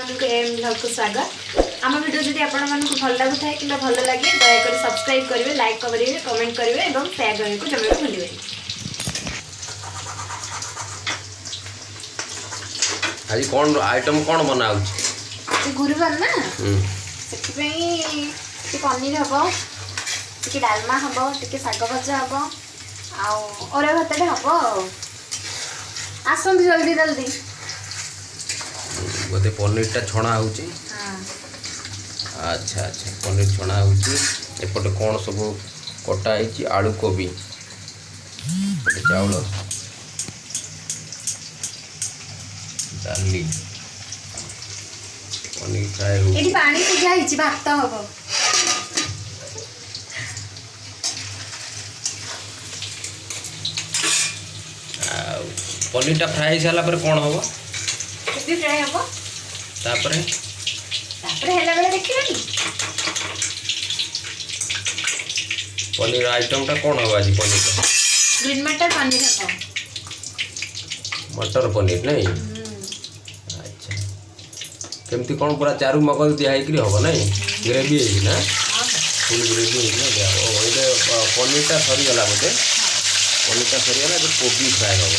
आपको M blog को स्वागत। आम वीडियो जब आपण भल लगुए कि भल लगे दयाकोरी सब्सक्राइब करेंगे, लाइक करेंगे, कमेंट करेंगे और शेयर करने को जमा भूलें। आज कौन आइटम कौन बना गुरुवार ना से पनीर हम टी डालमा हम टी शाग भजा हम आरा भात हम आसत जल्दी जल्दी बोधे पनीर टा छणा हो। अच्छा अच्छा पनीर छणा होपटे कौन सब कटा है आलू कोबी चाउल डाली पनीर फ्राए हो पानी सिझाई भात हम पनीर टा फ्राए सारा पर कौन हम फ्राए हम तापरे हेला बेले देखिबनी पनीर आइटम टा कौन हम आज पनीर टा ग्रीन मटर पनीर हम मटर पनीर नहीं। अच्छा केमती कौन पूरा चारू मगज दिखाई हम नहीं ग्रेवी है ना फुल ग्रेवी है पनीर टा सरीगला बोधे पनीर टा सरीगला कोबी फ्राए हम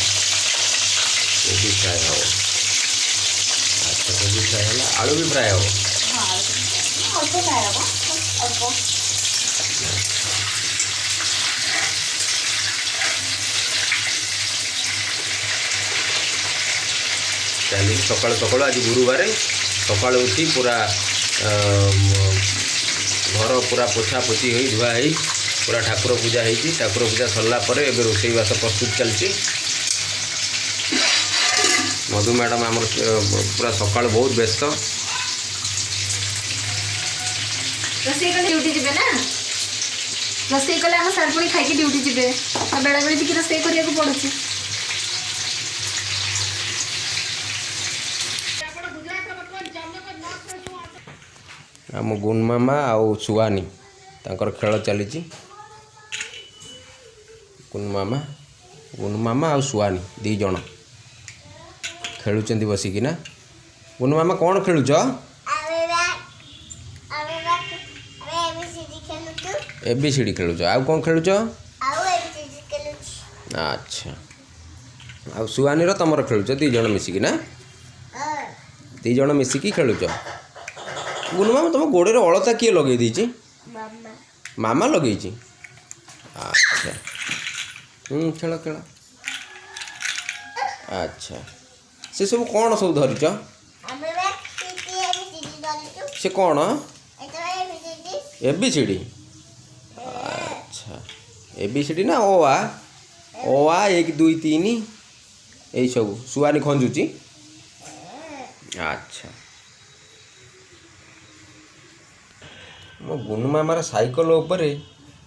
कोबी फ्राए हम। अच्छा कोबी फ्राए है आलू भी फ्राए हम चलिए सकाल सकाल आज गुरुवार सकाल उठी पूरा घर पूरा पोछा पोछी हो धुआ हो पूरा ठाकुर पूजा हो ठाकुर पूजा सरला रोषेईवास प्रस्तुत चलती। मधु मैडम आमर पूरा सकाल बहुत व्यस्त रोषेई कले ड्यूटी जिबे ना रोषेई कले हम सर पुणी खाई ड्यूटी जिबे बेला बेले टिके रोषेई करिया को पड़ुची। आम गुन मामा आउ सुहानी तांकर खेल चली गुन मामा आउ सुहानी दी जन खेलुचंदी बसिकी ना। गुन मामा कौन खेलुच एबीसीडी खेलुच आउ कौन खेलुच। अच्छा आउ सुहानी रो तमर खेलुच दी जन मिसिकी ना दी जन मिसिकी खेलुच। गुन मामा तुम गोड़े अलता किए लगे दीची मामा लगे। अच्छा खेल खेल अच्छा से सब कौन सब धरिच से कौन एबीसीडी। अच्छा एबीसीडी ना ओ आ 1 2 3 यही सब सुहानी खंजुची। अच्छा मो गुन मामार साइकल उपरे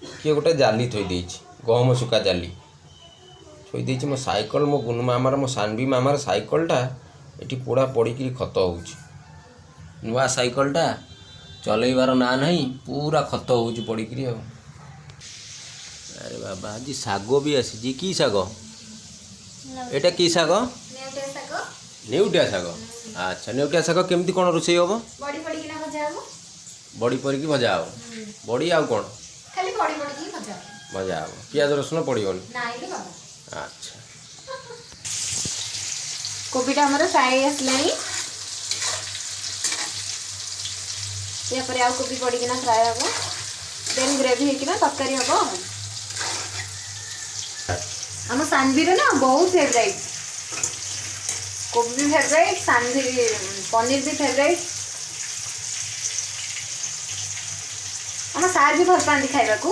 किए गोटे जाली थोई देछि गहम सुखा जाली थोई देछि मो साइकल मो गुन मामार मो सानवी मामार साइकलटा एटी पोड़ा पड़ी खत हो नुआ साइकलटा चलैबार ना नहीं पूरा खत हो पड़ी। अरे बाबा आज साग भी आसी की साग एटा की साग नेउटिया साग। अच्छा नेउटिया साग केमती कौन रोषेई हम बड़ी पड़ी भजा हो बड़ी आउ कौन खाली बड़ी बड़ी भजा हो पियाज रसुण पड़ोनी। अच्छा कोबीटा हमर फ्राई आसलानी या पर आउ कोबी पड़ी किना फ्राई हम देन ग्रेवी हेकिना तरकारी हम। हम सानवी रे ना बहुत फेवरेट कोबी भी फेवरेट सानवी पनीर भी फेवरेट हम सार भी भल पाती खाइबा को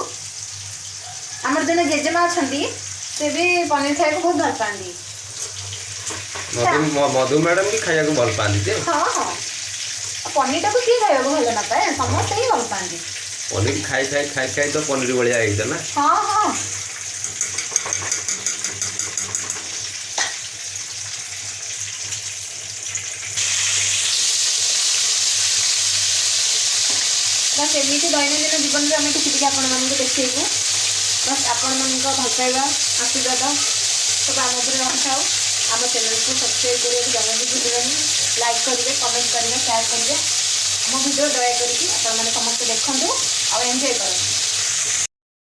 आमर जने जेजेमा अछंती से भी पनीर खाइबा बहुत भल पाती। मधु मैडम भी खाया को भल पाती जे हां हां पनीर टा को की खाइबा को भल ना पाए समस्त ही भल पाती पनीर खाई खाई खाई खाई तो पनीर बढ़िया है ना। हां हां बस एमती दैनंदिन जीवन में आम किसी आपण मानक देखू बस आपण मान भल पाइबा आशीर्वाद सब आम रखी था। आम चैनल को सब्सक्राइब करेंगे जमा भी भूलें, लाइक करेंगे, कमेंट करेंगे, शेयर ସେୟାର କରିବେ। ଆମ ଭିଡ଼ିଓ ଦୟାକରିକି ଆପଣମାନେ ସମସ୍ତେ ଦେଖନ୍ତୁ ଆଉ ଏନ୍ଜୟ କରନ୍ତୁ।